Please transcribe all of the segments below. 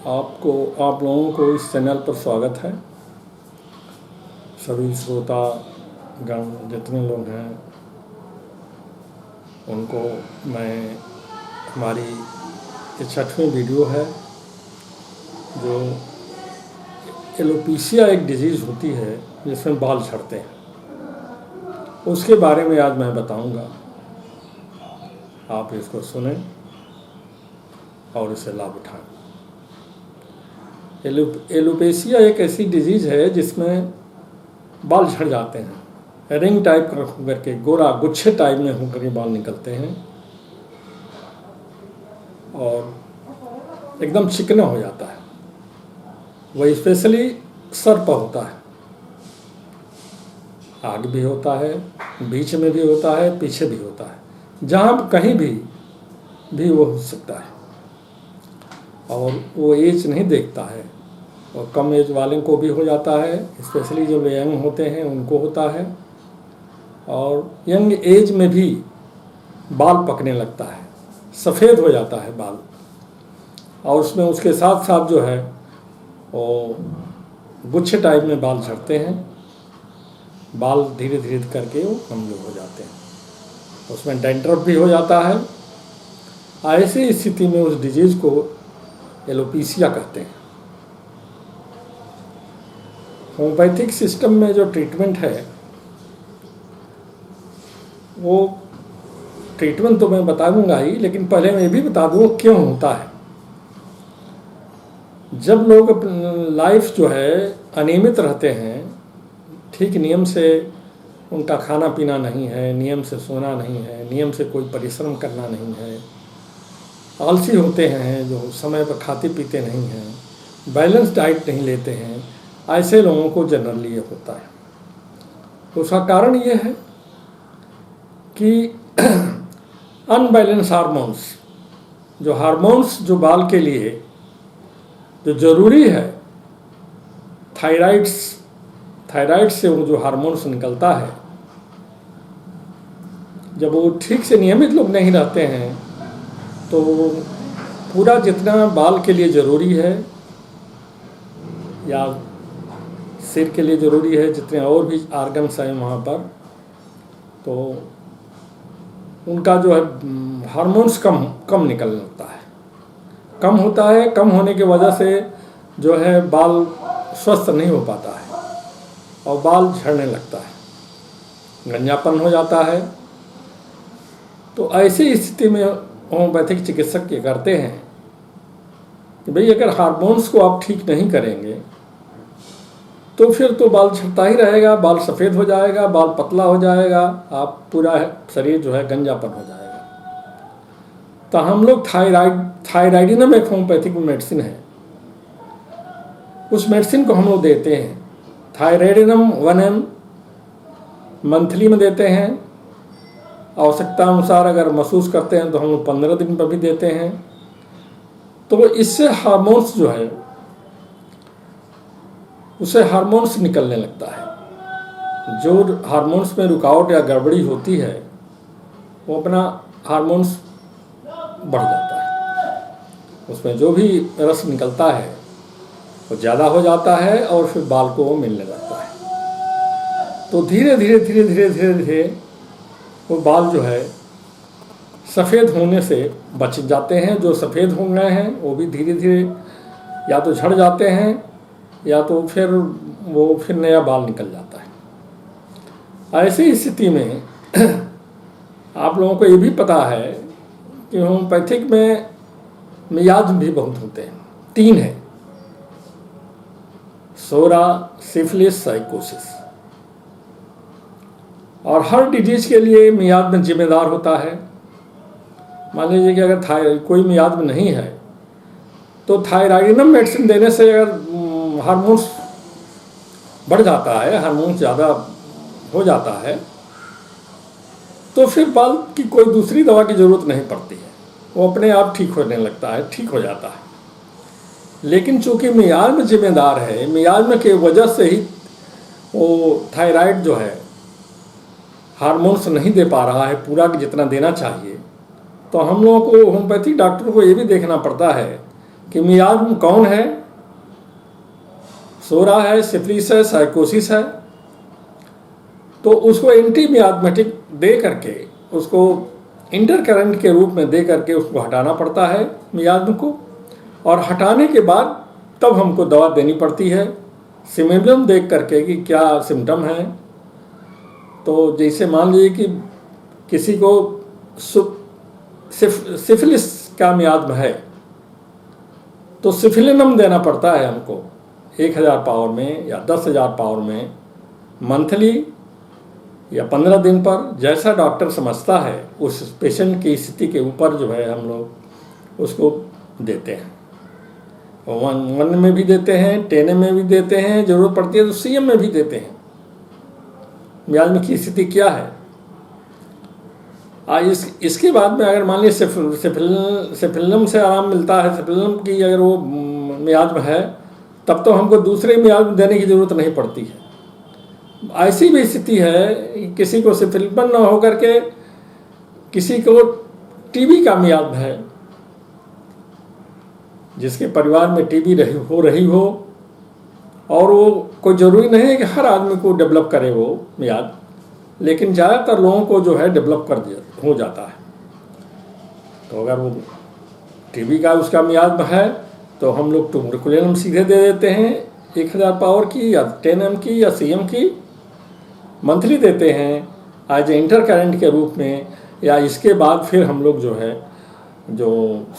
आप लोगों को इस चैनल पर स्वागत है। सभी श्रोता गण जितने लोग हैं उनको मैं हमारी ये 6वीं वीडियो है जो एलोपेशिया एक डिजीज़ होती है जिसमें बाल झड़ते हैं, उसके बारे में आज मैं बताऊंगा। आप इसको सुनें और इससे लाभ उठाएं। एलोपेशिया एक ऐसी डिजीज़ है जिसमें बाल झड़ जाते हैं, रिंग टाइप का होकर के गोरा गुच्छे टाइप में होकर के बाल निकलते हैं और एकदम चिकना हो जाता है। वह स्पेशली सर पर होता है, आगे भी होता है, बीच में भी होता है, पीछे भी होता है, जहाँ कहीं भी वो हो सकता है। और वो एज नहीं देखता है, और कम एज वाले को भी हो जाता है, स्पेशली जो यंग होते हैं उनको होता है। और यंग एज में भी बाल पकने लगता है, सफ़ेद हो जाता है बाल, और उसमें उसके साथ साथ जो है वो गुच्छे टाइप में बाल झड़ते हैं। बाल धीरे धीरे करके वो कमज़ोर हो जाते हैं, उसमें डैंड्रफ भी हो जाता है। ऐसी स्थिति में उस डिजीज़ को एलोपेशिया कहते हैं। होम्योपैथिक सिस्टम में जो ट्रीटमेंट है वो ट्रीटमेंट तो मैं बता दूंगा ही, लेकिन पहले मैं ये भी बता दूँ क्यों होता है। जब लोग लाइफ जो है अनियमित रहते हैं, ठीक नियम से उनका खाना पीना नहीं है, नियम से सोना नहीं है, नियम से कोई परिश्रम करना नहीं है, आलसी होते हैं, जो समय पर खाते पीते नहीं हैं, बैलेंस डाइट नहीं लेते हैं, ऐसे लोगों को जनरली ये होता है। तो उसका कारण ये है कि अनबैलेंस हार्मोन्स जो बाल के लिए जो ज़रूरी है, थायराइड से वो जो हार्मोन्स निकलता है, जब वो ठीक से नियमित लोग नहीं रहते हैं तो पूरा जितना बाल के लिए ज़रूरी है या सिर के लिए ज़रूरी है, जितने और भी आर्गन्स हैं वहाँ पर, तो उनका जो है हार्मोन्स कम निकलने लगता है, कम होता है। कम होने की वजह से जो है बाल स्वस्थ नहीं हो पाता है और बाल झड़ने लगता है, गंजापन हो जाता है। तो ऐसी स्थिति में होम्योपैथिक चिकित्सक ये करते हैं कि भाई अगर हार्मोन्स को आप ठीक नहीं करेंगे तो फिर तो बाल झड़ता ही रहेगा, बाल सफ़ेद हो जाएगा, बाल पतला हो जाएगा, आप पूरा शरीर जो है गंजापन हो जाएगा। तो हम लोग थायराइडिनम एक होम्योपैथिक मेडिसिन है, उस मेडिसिन को हम लोग देते हैं। थायराइडिनम 1 ml मंथली में देते हैं। आवश्यकता अनुसार अगर महसूस करते हैं तो हम लोग 15 दिन पर भी देते हैं। तो इससे हार्मोन्स जो है उसे हार्मोन्स निकलने लगता है। जो हार्मोन्स में रुकावट या गड़बड़ी होती है वो अपना हार्मोन्स बढ़ जाता है, उसमें जो भी रस निकलता है वो ज़्यादा हो जाता है और फिर बाल को वो मिलने लगता है। तो धीरे धीरे वो बाल जो है सफ़ेद होने से बच जाते हैं। जो सफ़ेद हो गए हैं वो भी धीरे धीरे या तो झड़ जाते हैं या तो फिर नया बाल निकल जाता है। ऐसी स्थिति में आप लोगों को ये भी पता है कि होम्योपैथिक में मियाद भी बहुत होते हैं, 3 है: सोरा, सिफिलिस, साइकोसिस। और हर डिजीज के लिए मियाद में जिम्मेदार होता है। मान लीजिए कि अगर कोई मियाद में नहीं है तो थायराइडिनम मेडिसिन देने से अगर हार्मोन्स बढ़ जाता है, हार्मोन्स ज़्यादा हो जाता है, तो फिर बाल की कोई दूसरी दवा की ज़रूरत नहीं पड़ती है, वो अपने आप ठीक होने लगता है, ठीक हो जाता है। लेकिन चूँकि मियाद में जिम्मेदार है, मियाद में की वजह से ही वो थायराइड जो है हार्मोन्स नहीं दे पा रहा है पूरा जितना देना चाहिए, तो हम लोगों को होम्योपैथिक डॉक्टर को ये भी देखना पड़ता है कि मियाज्म कौन है, सोरा है, सिफिलिस है, साइकोसिस है, तो उसको एंटी मियाज्मेटिक दे करके, उसको इंटरकरेंट के रूप में दे करके उसको हटाना पड़ता है मियाज्म को, और हटाने के बाद तब हमको दवा देनी पड़ती है सिम्टम देख करके कि क्या सिम्टम है। तो जैसे मान लीजिए कि किसी को सिफिलिस का मियाज्म है तो सिफिलिनम देना पड़ता है हमको 1000 पावर में या 10,000 पावर में मंथली या 15 दिन पर, जैसा डॉक्टर समझता है उस पेशेंट की स्थिति के ऊपर जो है हम लोग उसको देते हैं। 1 में भी देते हैं, 10 में भी देते हैं, जरूरत पड़ती है तो CM में भी देते हैं। मियाज्म की स्थिति क्या है। इसके बाद में अगर मान लीजिए सिफिलिनम से आराम मिलता है, सिफिलिनम की अगर वो मियाज्म है, तब तो हमको दूसरे मियाज्म देने की ज़रूरत नहीं पड़ती है। ऐसी भी स्थिति है किसी को सिफिलिनम न होकर के किसी को TB का मियाज्म है, जिसके परिवार में TB हो रही हो, और वो कोई ज़रूरी नहीं है कि हर आदमी को डेवलप करे वो मियाद, लेकिन ज़्यादातर लोगों को जो है डेवलप हो जाता है। तो अगर वो TB का उसका मियाद है तो हम लोग ट्यूबरकुलिनम सीधे दे देते हैं 1000 पावर की या 10 की या CM की, मंथली देते हैं एज ए इंटरकरेंट के रूप में, या इसके बाद फिर हम लोग जो है जो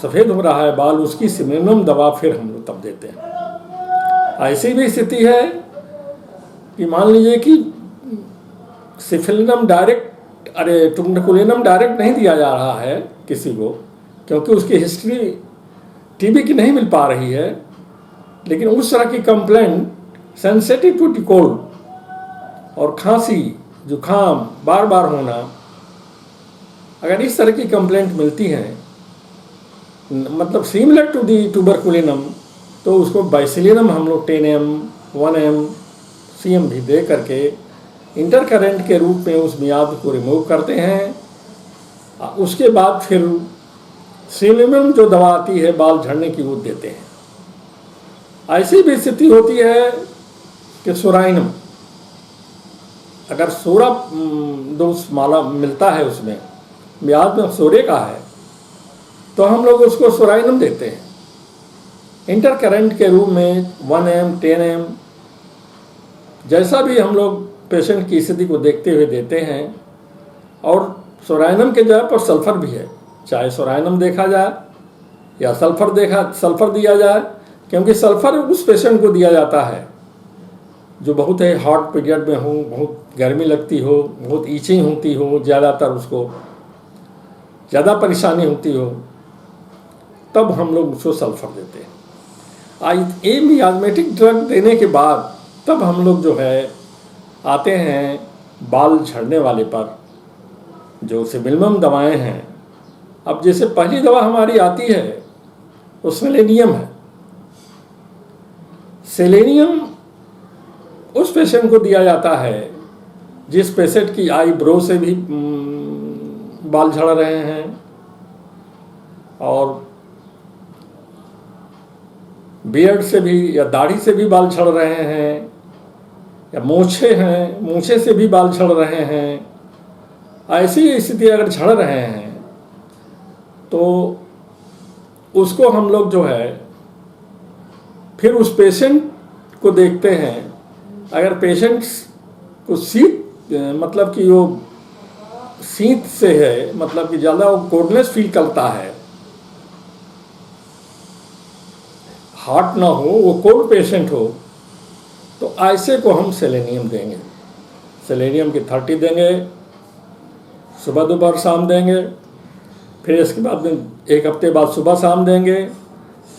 सफ़ेद हो रहा है बाल उसकी सिम्टम दवा फिर हम लोग तब देते हैं। ऐसी भी स्थिति है कि मान लीजिए कि सिफिलिनम डायरेक्ट ट्यूबरकुलिनम डायरेक्ट नहीं दिया जा रहा है किसी को, क्योंकि उसकी हिस्ट्री TB की नहीं मिल पा रही है, लेकिन उस तरह की कंप्लेंट सेंसिटिव टू कोल्ड और खांसी जुखाम बार बार होना, अगर इस तरह की कंप्लेंट मिलती है मतलब सिमिलर टू दी ट्यूबरकुलिनम, तो उसको बाइसिलिनम हम लोग 10M 1M CM भी दे करके इंटरकरेंट के रूप में उस मियाद को रिमूव करते हैं। उसके बाद फिर सिलिनम जो दवा आती है बाल झड़ने की वो देते हैं। ऐसी भी स्थिति होती है कि सोराइनम, अगर सोरा दोष माला मिलता है उसमें मियाद में सोरे का है, तो हम लोग उसको सोराइनम देते हैं इंटरकरेंट के रूप में 1M 10M, जैसा भी हम लोग पेशेंट की स्थिति को देखते हुए देते हैं। और सोराइनम के जगह पर सल्फर भी है, चाहे सोराइनम देखा जाए या सल्फर दिया जाए, क्योंकि सल्फर उस पेशेंट को दिया जाता है जो बहुत है हॉट पीरियड में हो, बहुत गर्मी लगती हो, बहुत ईचिंग होती हो, ज़्यादातर उसको ज़्यादा परेशानी होती हो, तब हम लोग उसको सल्फर देते हैं। ये मियाज्मेटिक ड्रग देने के बाद तब हम लोग जो है आते हैं बाल झड़ने वाले पर, जो सिमिलम दवाएं हैं। अब जैसे पहली दवा हमारी आती है वो सेलेनियम है। सेलेनियम उस पेशेंट को दिया जाता है जिस पेशेंट की आईब्रो से भी बाल झड़ रहे हैं, और बियर्ड से भी या दाढ़ी से भी बाल झड़ रहे हैं, या मूछे हैं मूछे से भी बाल झड़ रहे हैं। ऐसी स्थिति अगर झड़ रहे हैं तो उसको हम लोग जो है फिर उस पेशेंट को देखते हैं। अगर पेशेंट को मतलब कि वो शीत से है, मतलब कि ज़्यादा वो कोल्डनेस फील करता है, हॉट ना हो, वो कोल्ड पेशेंट हो, तो ऐसे को हम सेलेनियम देंगे। सेलेनियम की 30 देंगे, सुबह दोपहर शाम देंगे। फिर इसके बाद में 1 हफ्ते बाद सुबह शाम देंगे,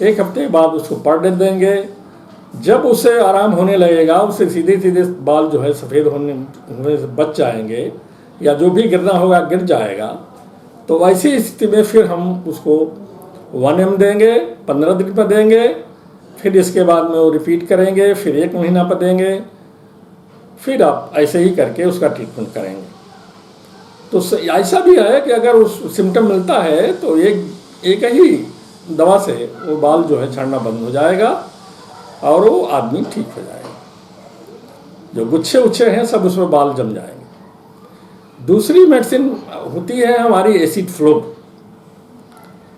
1 हफ्ते बाद उसको पर डे देंगे। जब उसे आराम होने लगेगा, उससे सीधे सीधे बाल जो है सफ़ेद होने से बच जाएंगे, या जो भी गिरना होगा गिर जाएगा। तो वैसी स्थिति में फिर हम उसको 1M देंगे, 15 दिन पर देंगे, फिर इसके बाद में वो रिपीट करेंगे, फिर 1 महीना पर देंगे, फिर आप ऐसे ही करके उसका ट्रीटमेंट करेंगे। तो ऐसा भी है कि अगर उस सिम्टम मिलता है तो एक ही दवा से वो बाल जो है झड़ना बंद हो जाएगा और वो आदमी ठीक हो जाएगा। जो गुच्छे उच्छे हैं सब उसमें बाल जम जाएंगे। दूसरी मेडिसिन होती है हमारी एसिड फ्लोर।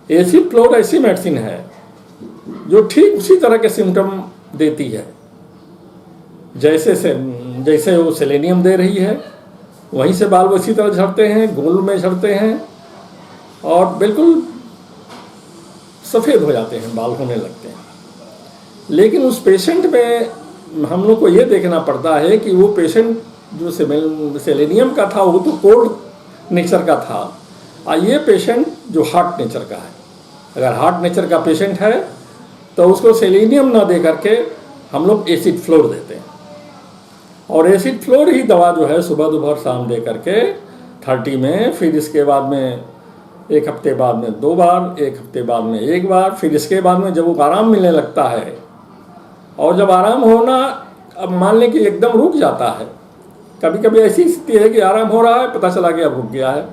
एसिड फ्लोर ऐसी मेडिसिन है जो ठीक उसी तरह के सिम्टम देती है जैसे वो सेलेनियम दे रही है। वहीं से बाल उसी तरह झड़ते हैं, गोल में झड़ते हैं और बिल्कुल सफ़ेद हो जाते हैं, बाल होने लगते हैं। लेकिन उस पेशेंट में हम लोग को ये देखना पड़ता है कि वो पेशेंट जो सेलेनियम का था वो तो कोल्ड नेचर का था, और ये पेशेंट जो हॉट नेचर का है। अगर हॉट नेचर का पेशेंट है तो उसको सेलेनियम ना दे करके हम लोग एसिड फ्लोर देते हैं, और एसिड फ्लोर ही दवा जो है सुबह दोपहर शाम दे करके 30 में, फिर इसके बाद में 1 हफ्ते बाद में 2 बार, 1 हफ्ते बाद में 1 बार, फिर इसके बाद में जब वो आराम मिलने लगता है, और जब आराम होना अब मान लें कि एकदम रुक जाता है, कभी कभी ऐसी स्थिति है कि आराम हो रहा है, पता चला कि अब रुक गया है,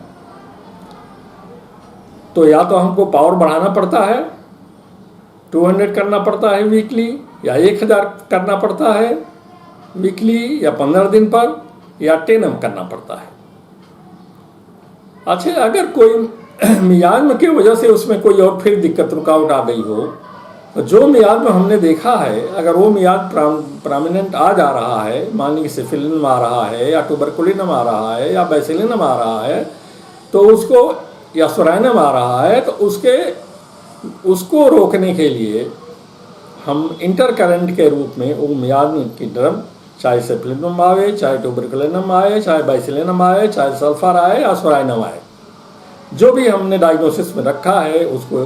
तो या तो हमको पावर बढ़ाना पड़ता है, 200 करना पड़ता है वीकली, या 1000 करना पड़ता है वीकली, या 15 दिन पर, या 10 करना पड़ता है। अच्छा, अगर कोई मियाद की वजह से उसमें कोई और फिर दिक्कत रुकावट आ गई हो, तो जो मियाद में हमने देखा है, अगर वो मियाद प्रोमिनेंट आ जा रहा है, मान लीजिए सिफिलिन आ रहा है, या ट्यूबरकुलिनम आ रहा है, या बैसिलिनम आ रहा है, तो उसको, या सोराइनम आ रहा है, तो उसको रोकने के लिए हम इंटरकरेंट के रूप में वो मियाद की ड्रग, चाहे सिफिलिनम आए, चाहे ट्यूबरकुलिनम आए, चाहे बैसिलिनम आए, चाहे सल्फर आए या सोराइनम आए, जो भी हमने डायग्नोसिस में रखा है उसको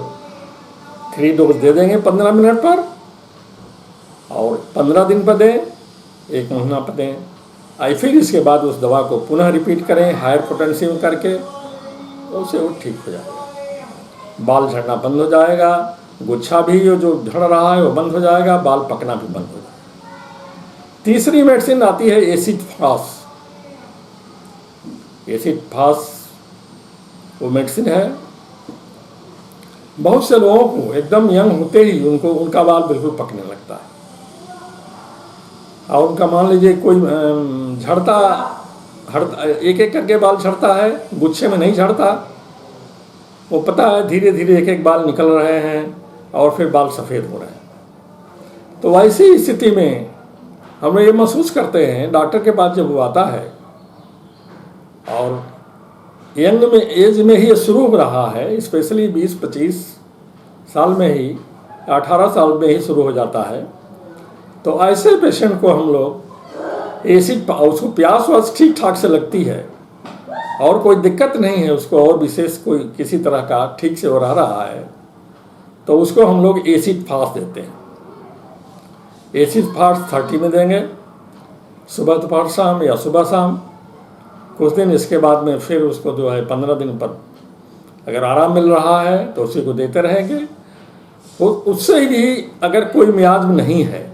3 डोज दे देंगे 15 मिनट पर, और 15 दिन पर दें, 1 महीना पर दें, और फिर इसके बाद उस दवा को पुनः रिपीट करें हायर पोटेंसी में करके, उससे वो ठीक हो जाएगा, बाल झड़ना बंद हो जाएगा, गुच्छा भी जो झड़ रहा है वो बंद हो जाएगा, बाल पकना भी बंद हो जाएगा। तीसरी मेडिसिन आती है एसिड फास। एसिड फास वो मेडिसिन है, बहुत से लोगों को एकदम यंग होते ही उनका बाल बिल्कुल पकने लगता है, और उनका मान लीजिए कोई झड़ता एक एक करके बाल झड़ता है, गुच्छे में नहीं झड़ता, वो पता है धीरे धीरे एक एक बाल निकल रहे हैं और फिर बाल सफ़ेद हो रहे हैं। तो वैसी स्थिति में हम ये महसूस करते हैं, डॉक्टर के पास जब वो आता है और यंग में एज में ही शुरू हो रहा है, स्पेशली 20-25 साल में ही, 18 साल में ही शुरू हो जाता है, तो ऐसे पेशेंट को हम लोग एसिड, उसको प्यास वास ठीक ठाक से लगती है और कोई दिक्कत नहीं है उसको, और विशेष कोई किसी तरह का ठीक से हो रहा है, तो उसको हम लोग एसिड फास्ट देते हैं। एसिड फास्ट 30 में देंगे, सुबह दोपहर शाम या सुबह शाम, कुछ दिन इसके बाद में फिर उसको जो है 15 दिन पर अगर आराम मिल रहा है तो उसी को देते रहेंगे। उससे भी अगर कोई मियाद में नहीं है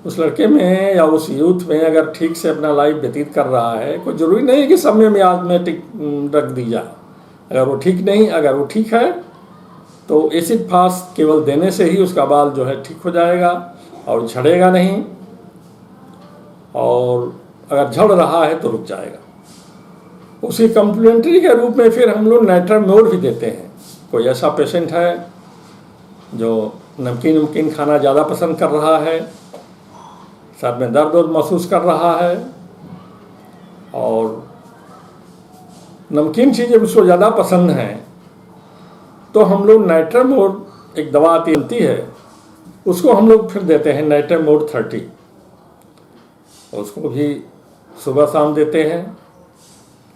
उस लड़के में या उस यूथ में, अगर ठीक से अपना लाइफ व्यतीत कर रहा है, कोई ज़रूरी नहीं कि सब में मियाद में रख दी जाए। अगर वो ठीक नहीं, अगर वो ठीक है तो एसिड फास्ट केवल देने से ही उसका बाल जो है ठीक हो जाएगा और झड़ेगा नहीं, और अगर झड़ रहा है तो रुक जाएगा। उसी कम्प्लीमेंट्री के रूप में फिर हम लोग नाइट्रामोर भी देते हैं। कोई ऐसा पेशेंट है जो नमकीन खाना ज़्यादा पसंद कर रहा है, साथ में दर्द महसूस कर रहा है, और नमकीन चीज़ें उसको ज़्यादा पसंद हैं, तो हम लोग नाइट्रामोर एक दवा आती है, उसको हम लोग फिर देते हैं नाइट्रामोर 30। उसको भी सुबह शाम देते हैं,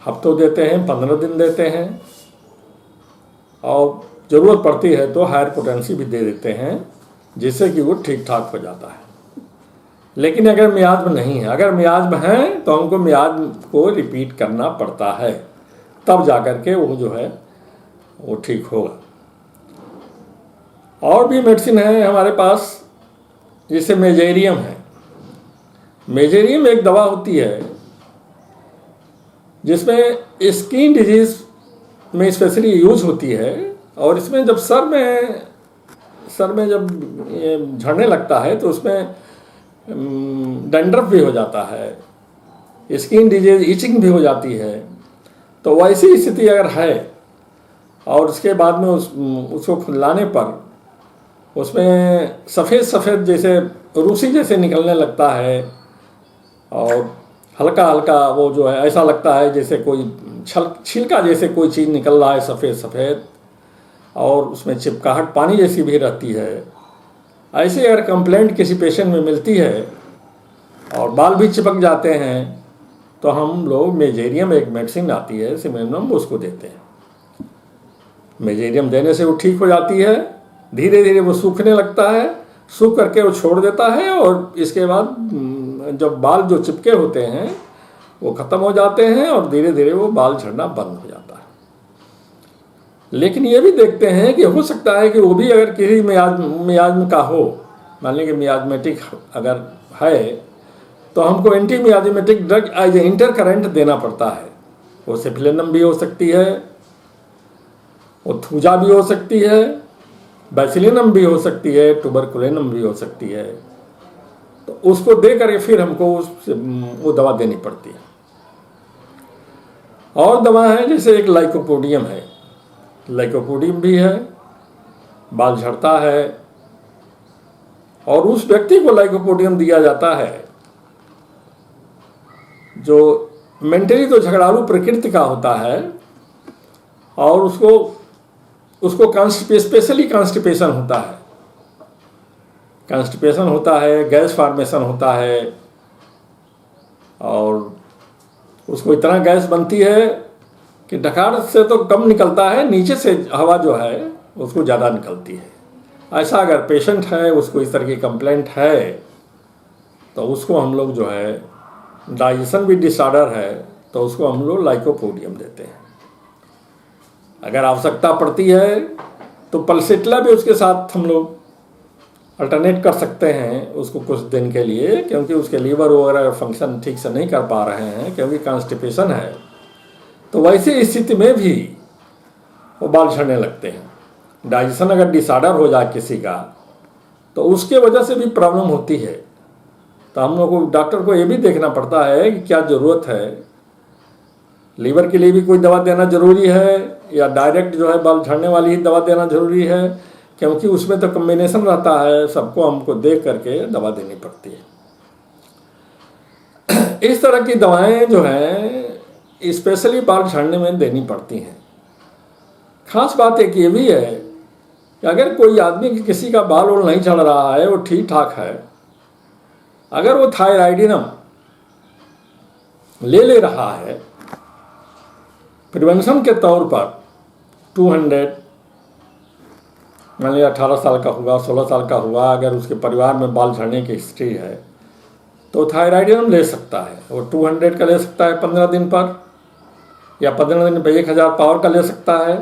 हफ्तों देते हैं, 15 दिन देते हैं, और ज़रूरत पड़ती है तो हायर पोटेंसी भी दे देते हैं, जिससे कि वो ठीक ठाक हो जाता है। लेकिन अगर मियाद में नहीं है, अगर मियाद में है तो हमको मियाद को रिपीट करना पड़ता है, तब जाकर के वो जो है वो ठीक होगा। और भी मेडिसिन है हमारे पास, जैसे मेजेरियम है। मेजेरियम एक दवा होती है जिसमें स्किन डिजीज़ में स्पेशली यूज होती है, और इसमें जब सर में जब ये झड़ने लगता है तो उसमें डैंड्रफ भी हो जाता है, स्किन डिजीज इचिंग भी हो जाती है। तो वैसी स्थिति अगर है और उसके बाद में उसको खुलाने पर उसमें सफ़ेद जैसे रूसी जैसे निकलने लगता है और हल्का हल्का वो जो है ऐसा लगता है जैसे कोई छिलका जैसे कोई चीज़ निकल रहा है सफ़ेद, और उसमें चिपकाहट पानी जैसी भी रहती है। ऐसे अगर कंप्लेंट किसी पेशेंट में मिलती है और बाल भी चिपक जाते हैं तो हम लोग मेजेरियम, एक मेडिसिन आती है सिमेनम, उसको देते हैं। मेजेरियम देने से वो ठीक हो जाती है, धीरे धीरे वो सूखने लगता है, सूख करके वो छोड़ देता है और इसके बाद जब बाल जो चिपके होते हैं वो ख़त्म हो जाते हैं और धीरे धीरे वो बाल झड़ना बंद हो जाता है। लेकिन ये भी देखते हैं कि हो सकता है कि वो भी अगर किसी मियाज का हो, मान लीजिए मियाजमेटिक अगर है तो हमको antimiasmatic drug as intercurrent देना पड़ता है। वो सिफिलिनम भी हो सकती है, वो थूजा भी हो सकती है, बैसिलिनम भी हो सकती है, ट्यूबरकुलिनम भी हो सकती है। तो उसको दे करके फिर हमको वो दवा देनी पड़ती है। और दवा है जैसे एक लाइकोपोडियम है, लाइकोपोडियम भी है, बाल झड़ता है और उस व्यक्ति को लाइकोपोडियम दिया जाता है जो मेंटली तो झगड़ालू प्रकृति का होता है और उसको स्पेशली कॉन्स्टिपेशन होता है, कॉन्स्टिपेशन होता है, गैस फॉर्मेशन होता है और उसको इतना गैस बनती है कि डकार से तो कम निकलता है, नीचे से हवा जो है उसको ज़्यादा निकलती है। ऐसा अगर पेशेंट है, उसको इस तरह की कंप्लेंट है तो उसको हम लोग जो है, डाइजेशन भी डिसऑर्डर है तो उसको हम लोग लाइकोपोडियम देते हैं। अगर आवश्यकता पड़ती है तो पल्सेट्ला भी उसके साथ हम लोग अल्टरनेट कर सकते हैं उसको कुछ दिन के लिए, क्योंकि उसके लीवर वगैरह फंक्शन ठीक से नहीं कर पा रहे हैं क्योंकि कॉन्स्टिपेशन है। तो वैसे स्थिति में भी वो बाल झड़ने लगते हैं। डाइजेशन अगर डिसऑर्डर हो जाए किसी का तो उसके वजह से भी प्रॉब्लम होती है। तो हम लोग को डॉक्टर को ये भी देखना पड़ता है कि क्या ज़रूरत है, लीवर के लिए भी कोई दवा देना ज़रूरी है या डायरेक्ट जो है बाल झड़ने वाली ही दवा देना ज़रूरी है, क्योंकि उसमें तो कम्बिनेशन रहता है, सबको हमको देख करके दवा देनी पड़ती है। इस तरह की दवाएं जो हैं स्पेशली बाल झड़ने में देनी पड़ती हैं। खास बात एक ये भी है कि अगर कोई आदमी किसी का बाल और नहीं झड़ रहा है, वो ठीक ठाक है, अगर वो थायराइडिनम ले रहा है प्रिवेंशन के तौर पर 200, मान लिया 18 साल का हुआ, 16 साल का हुआ, अगर उसके परिवार में बाल झड़ने की हिस्ट्री है तो थायराइडिनम ले सकता है। वो 200 का ले सकता है 15 दिन पर, या 15 दिन पर 1000 पावर का ले सकता है।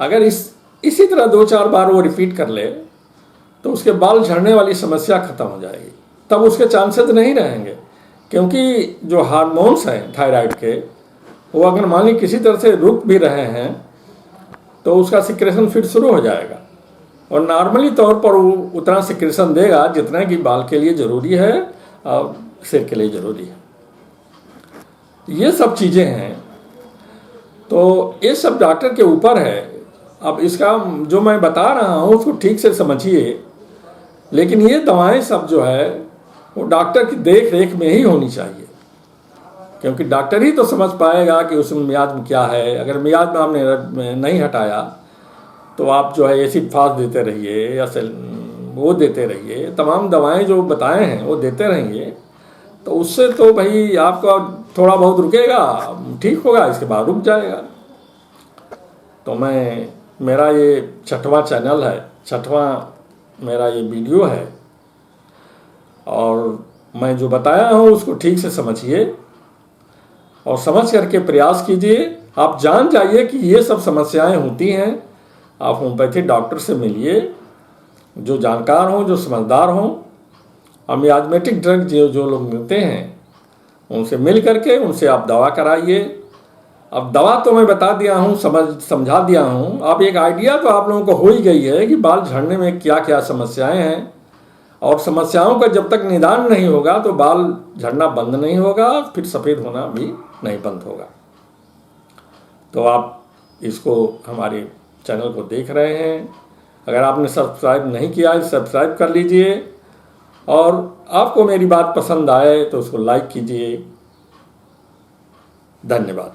अगर इसी तरह 2-4 बार वो रिपीट कर ले तो उसके बाल झड़ने वाली समस्या खत्म हो जाएगी। तब उसके चांसेस नहीं रहेंगे, क्योंकि जो हार्मोन्स हैं थायराइड के, वो अगर मान ली किसी तरह से रुक भी रहे हैं तो उसका सिक्रेशन फिर शुरू हो जाएगा और नॉर्मली तौर पर वो उतना सिक्रेशन देगा जितना कि बाल के लिए ज़रूरी है और सिर के लिए ज़रूरी है। ये सब चीज़ें हैं, तो ये सब डॉक्टर के ऊपर है। अब इसका जो मैं बता रहा हूँ उसको ठीक से समझिए, लेकिन ये दवाएं सब जो है वो डॉक्टर की देख रेख में ही होनी चाहिए, क्योंकि डॉक्टर ही तो समझ पाएगा कि उसमें मियाज में क्या है। अगर मियाज में आपने नहीं हटाया तो आप जो है एसिड फास देते रहिए या वो देते रहिए, तमाम दवाएं जो बताए हैं वो देते रहेंगे, तो उससे तो भाई आपका थोड़ा बहुत रुकेगा, ठीक होगा, इसके बाद रुक जाएगा। तो मेरा ये 6वां चैनल है, 6वां मेरा ये वीडियो है, और मैं जो बताया हूँ उसको ठीक से समझिए और समझ करके प्रयास कीजिए। आप जान जाइए कि ये सब समस्याएं होती हैं। आप होम्योपैथी डॉक्टर से मिलिए जो जानकार हों, जो समझदार हों। मियाजमेटिक ड्रग जो लोग मिलते हैं उनसे मिल करके उनसे आप दवा कराइए अब दवा तो मैं बता दिया हूँ, समझा दिया हूँ। अब एक आइडिया तो आप लोगों को हो ही गई है कि बाल झड़ने में क्या क्या समस्याएं हैं, और समस्याओं का जब तक निदान नहीं होगा तो बाल झड़ना बंद नहीं होगा, फिर सफ़ेद होना भी नहीं बंद होगा। तो आप इसको हमारे चैनल को देख रहे हैं, अगर आपने सब्सक्राइब नहीं किया है सब्सक्राइब कर लीजिए, और आपको मेरी बात पसंद आए तो उसको लाइक कीजिए। धन्यवाद।